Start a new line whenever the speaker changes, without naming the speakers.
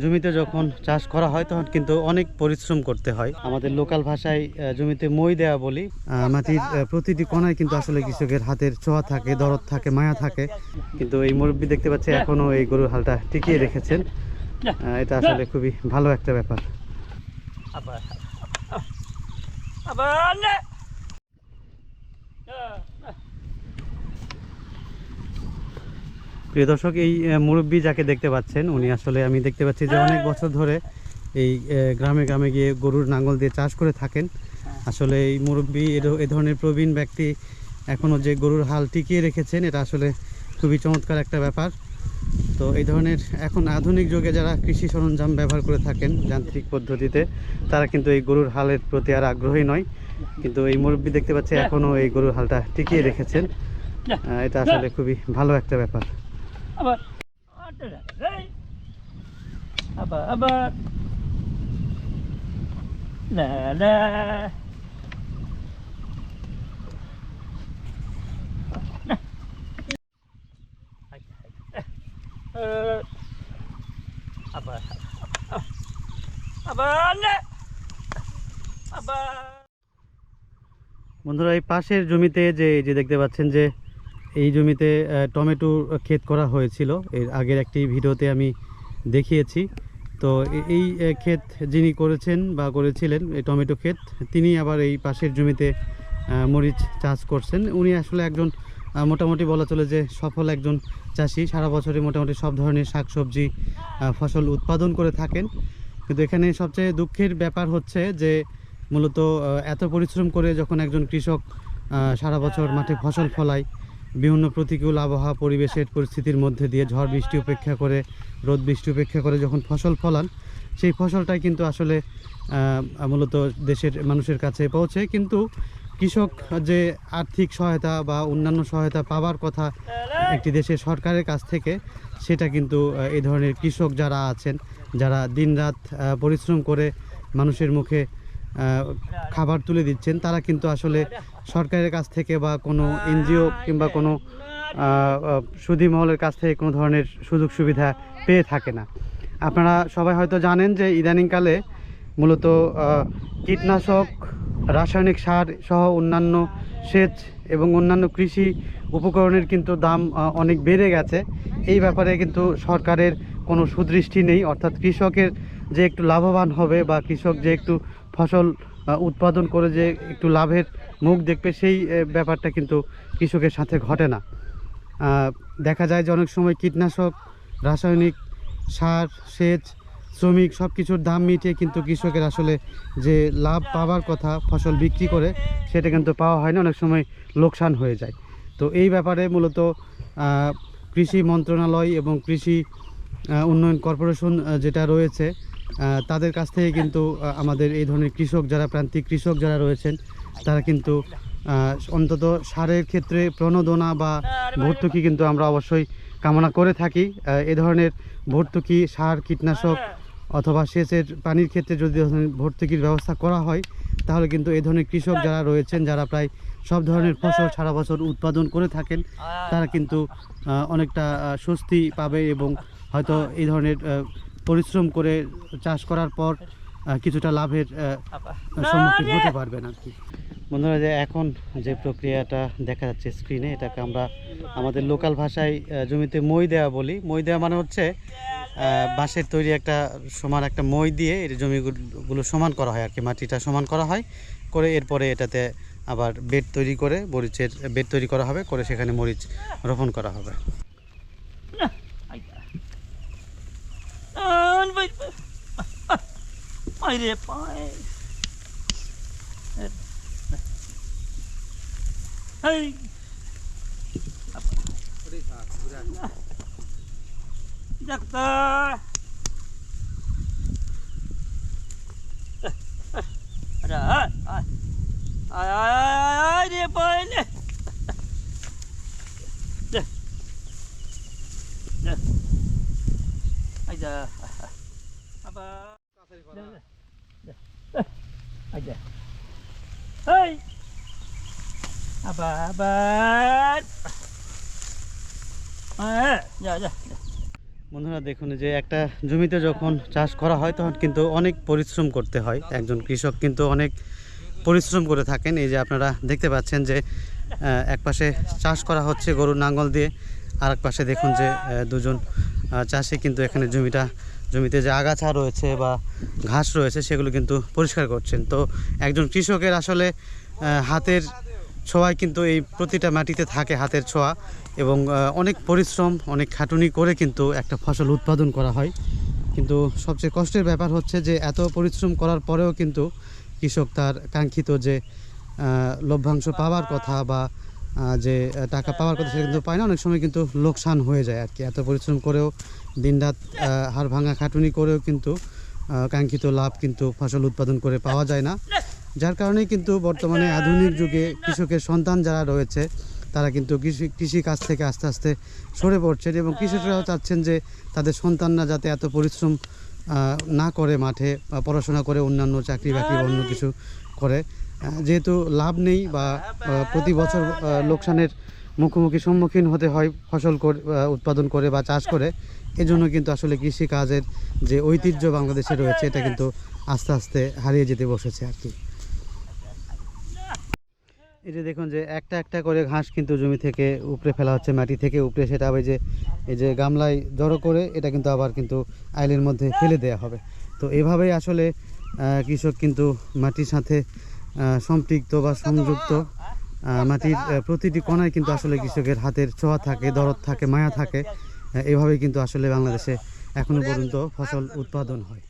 জমিতে যখন চাষ করা হয় তখন কিন্তু অনেক পরিশ্রম করতে হয়। আমাদের লোকাল ভাষায় জমিতে মই দেওয়া বলি। মাটির প্রতিটি কোণায় কিন্তু আসলে কৃষকের হাতের ছোঁয়া থাকে, দরদ থাকে, মায়া থাকে। কিন্তু এই মুরব্বি দেখতে পাচ্ছি এখনো এই গরুর হালটা টিকিয়ে রেখেছেন। এটা আসলে খুবই ভালো একটা ব্যাপার। প্রিয় দর্শক, এই মুরব্বি যাকে দেখতে পাচ্ছেন উনি আসলে আমি দেখতে পাচ্ছি যে অনেক বছর ধরে এই গ্রামে গ্রামে গিয়ে গরুর নাঙ্গল দিয়ে চাষ করে থাকেন। আসলে এই মুরব্বি এ ধরনের প্রবীণ ব্যক্তি এখনও যে গরুর হাল টিকিয়ে রেখেছেন, এটা আসলে খুবই চমৎকার একটা ব্যাপার। তো এই ধরনের এখন আধুনিক যুগে যারা কৃষি সরঞ্জাম ব্যবহার করে থাকেন যান্ত্রিক পদ্ধতিতে, তারা কিন্তু এই গরুর হালের প্রতি আর আগ্রহী নয়। কিন্তু এই মুরব্বি দেখতে পাচ্ছি এখনও এই গরুর হালটা টিকিয়ে রেখেছেন। এটা আসলে খুবই ভালো একটা ব্যাপার। বন্ধুরা, এই পাশের জমিতে যে দেখতে পাচ্ছেন যে এই জমিতে টমেটো ক্ষেত করা হয়েছিল, এর আগের একটি ভিডিওতে আমি দেখিয়েছি। তো এই ক্ষেত যিনি করেছেন বা করেছিলেন এই টমেটো ক্ষেত, তিনি আবার এই পাশের জমিতে মরিচ চাষ করছেন। উনি আসলে একজন মোটামুটি বলা চলে যে সফল একজন চাষি, সারা বছরে মোটামুটি সব ধরনের শাকসবজি ফসল উৎপাদন করে থাকেন। কিন্তু এখানে সবচেয়ে দুঃখের ব্যাপার হচ্ছে যে মূলত এত পরিশ্রম করে যখন একজন কৃষক সারা বছর মাঠে ফসল ফলায়, বিভিন্ন প্রতিকূল আবহাওয়া পরিবেশের পরিস্থিতির মধ্যে দিয়ে ঝড় বৃষ্টি উপেক্ষা করে, রোদ বৃষ্টি উপেক্ষা করে যখন ফসল ফলান, সেই ফসলটাই কিন্তু আসলে মূলত দেশের মানুষের কাছে পৌঁছে। কিন্তু কৃষক যে আর্থিক সহায়তা বা অন্যান্য সহায়তা পাওয়ার কথা একটি দেশের সরকারের কাছ থেকে, সেটা কিন্তু এই ধরনের কৃষক যারা আছেন, যারা দিনরাত পরিশ্রম করে মানুষের মুখে খাবার তুলে দিচ্ছেন, তারা কিন্তু আসলে সরকারের কাছ থেকে বা কোনো এনজিও কিংবা কোনো সুধী মহলের কাছ থেকে কোনো ধরনের সুযোগ সুবিধা পেয়ে থাকে না। আপনারা সবাই হয়তো জানেন যে ইদানিংকালে মূলত কীটনাশক, রাসায়নিক সার সহ অন্যান্য সেচ এবং অন্যান্য কৃষি উপকরণের কিন্তু দাম অনেক বেড়ে গেছে। এই ব্যাপারে কিন্তু সরকারের কোনো সুদৃষ্টি নেই। অর্থাৎ কৃষকের যে একটু লাভবান হবে বা কৃষক যে একটু ফসল উৎপাদন করে যে একটু লাভের মুখ দেখবে, সেই ব্যাপারটা কিন্তু কৃষকের সাথে ঘটে না। দেখা যায় যে অনেক সময় কীটনাশক, রাসায়নিক সার, সেচ, শ্রমিক সব কিছুর দাম মিটিয়ে কিন্তু কৃষকের আসলে যে লাভ পাওয়ার কথা ফসল বিক্রি করে, সেটা কিন্তু পাওয়া হয় না, অনেক সময় লোকসান হয়ে যায়। তো এই ব্যাপারে মূলত কৃষি মন্ত্রণালয় এবং কৃষি উন্নয়ন কর্পোরেশন যেটা রয়েছে, তাদের কাছ থেকে কিন্তু আমাদের এই ধরনের কৃষক যারা, প্রান্তিক কৃষক যারা রয়েছেন, তারা কিন্তু অন্তত সারের ক্ষেত্রে প্রণোদনা বা ভর্তুকি কিন্তু আমরা অবশ্যই কামনা করে থাকি। এ ধরনের ভর্তুকি, সার, কীটনাশক অথবা সেচের পানির ক্ষেত্রে যদি ভর্তুকির ব্যবস্থা করা হয়, তাহলে কিন্তু এই ধরনের কৃষক যারা রয়েছেন, যারা প্রায় সব ধরনের ফসল সারা বছর উৎপাদন করে থাকেন, তারা কিন্তু অনেকটা স্বস্তি পাবে এবং হয়তো এই ধরনের পরিশ্রম করে চাষ করার পর কিছুটা লাভের সম্মুখীন হতে পারবেন আর কি। বন্ধুরা, যে এখন যে প্রক্রিয়াটা দেখা যাচ্ছে স্ক্রিনে, এটাকে আমরা আমাদের লোকাল ভাষায় জমিতে মই দেওয়া বলি। মই দেওয়া মানে হচ্ছে বাঁশের তৈরি একটা সমান একটা মই দিয়ে এই জমিগুলো সমান করা হয় আর কি, মাটিটা সমান করা হয়, করে এরপরে এটাতে আবার বেড তৈরি করে, মরিচের বেড তৈরি করা হবে, করে সেখানে মরিচ রোপণ করা হবে। বন্ধুরা দেখুন যে একটা জমিতে যখন চাষ করা হয় তখন কিন্তু অনেক পরিশ্রম করতে হয়, একজন কৃষক কিন্তু অনেক পরিশ্রম করে থাকেন। এই যে আপনারা দেখতে পাচ্ছেন যে এক পাশে চাষ করা হচ্ছে গরুর নাঙ্গল দিয়ে, আর এক পাশে দেখুন যে দুজন চাষি কিন্তু এখানে জমিতে যে আগাছা রয়েছে বা ঘাস রয়েছে সেগুলো কিন্তু পরিষ্কার করছেন। তো একজন কৃষকের আসলে হাতের ছোঁয়ায় কিন্তু এই প্রতিটা মাটিতে থাকে হাতের ছোঁয়া, এবং অনেক পরিশ্রম অনেক খাটুনি করে কিন্তু একটা ফসল উৎপাদন করা হয়। কিন্তু সবচেয়ে কষ্টের ব্যাপার হচ্ছে যে এত পরিশ্রম করার পরেও কিন্তু কৃষক তার কাঙ্ক্ষিত যে লভ্যাংশ পাওয়ার কথা বা যে টাকা পাওয়ার কথা সেটা কিন্তু পায় না, অনেক সময় কিন্তু লোকসান হয়ে যায় আর কি। এত পরিশ্রম করেও দিনরাত হাড় ভাঙা খাটুনি করেও কিন্তু কাঙ্ক্ষিত লাভ কিন্তু ফসল উৎপাদন করে পাওয়া যায় না। যার কারণেই কিন্তু বর্তমানে আধুনিক যুগে কৃষকের সন্তান যারা রয়েছে তারা কিন্তু কৃষি কাজ থেকে আস্তে আস্তে সরে পড়ছেন, এবং কৃষকরাও চাচ্ছেন যে তাদের সন্তানরা যাতে এত পরিশ্রম না করে মাঠে পড়াশোনা করে অন্যান্য চাকরি বাকরি বা অন্য কিছু করে, যেহেতু লাভ নেই বা প্রতি বছর লোকসানের সম্মুখীন হতে হয় ফসল উৎপাদন করে বা চাষ করে। এজন্য কিন্তু আসলে কৃষি কাজের যে ঐতিহ্য বাংলাদেশে রয়েছে এটা কিন্তু আস্তে আস্তে হারিয়ে যেতে বসেছে আর কি। এই যে দেখুন যে একটা একটা করে ঘাস কিন্তু জমি থেকে উপড়ে ফেলা হচ্ছে, মাটি থেকে উপড়ে, সেটা আবার এই যে গামলায় জড়ো করে এটা কিন্তু আবার কিন্তু আইলের মধ্যে ফেলে দেওয়া হবে। তো এভাবেই আসলে কৃষক কিন্তু মাটির সাথে সম্পৃক্ত বা সংযুক্ত। মাটির প্রতিটি কোণায় কিন্তু আসলে কৃষকের হাতের ছোঁয়া থাকে, দরদ থাকে, মায়া থাকে। এভাবেই কিন্তু আসলে বাংলাদেশে এখনো পর্যন্ত ফসল উৎপাদন হয়।